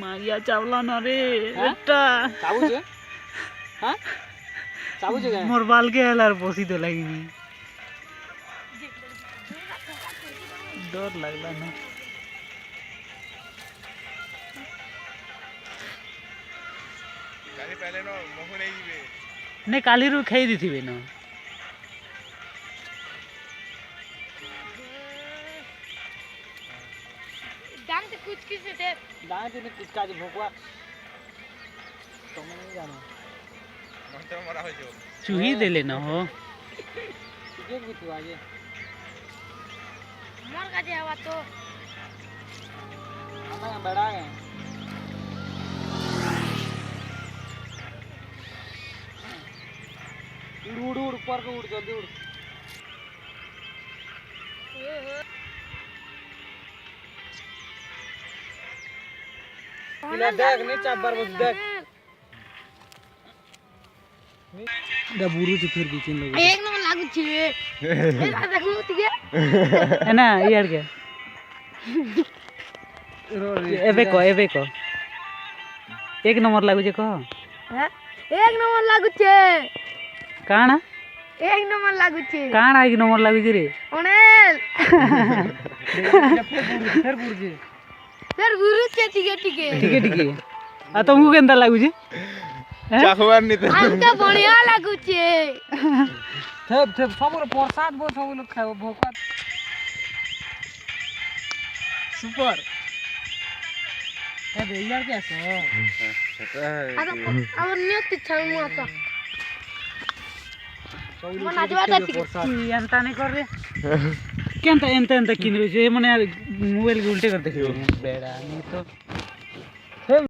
मारिया चावला ना रे बेटा चाबुचे हां चाबुचे काय मोर बाल के हलार पोसी तो लगी नहीं डर लगला ना काली पहले नो मोह नहीं जीवे ने काली रू खाई दी थी बेनो दाम तो कुछ किसे थे दान ते कुछ काज भोकवा तुम नहीं जानो मंत्र मरा हो जो चूही दे लेना हो ये भी तू आगे मर का जावा तो हम यहां बैठा गए उड़ उड़ ऊपर को उड़ जल्दी उड़ इला देख नीचे पर बस देख दा बुरु से फिर बीच लोग एक नंबर लागू छे ए देखो तिगे है ना यार के एबे को एक नंबर लागू जे कह हैं एक नंबर लागू छे काना एक नंबर लागू छे काना एक नंबर लागू जे रे ओनेल फिर गुरु छे तिगे तिगे ठीक है आ तुमको केंदा लागू जे चाखवार नहीं थे हमका बढ़िया लागू छे सब सब प्रसाद बो सब लोग खाओ भोकवा सुपर ए यार कैसे आता और नियत छाऊ आता मन आजवा ಎಂತ ನೇ ಕೊರ್ರಿ ಎಂತ ಎಂತ ಎಂತ ಕಿಂದ್ರು ಮನೆ ಮೊಬೈಲ್ ಉಲ್ಟೆ कर देखियो ಬೇಡ नहीं तो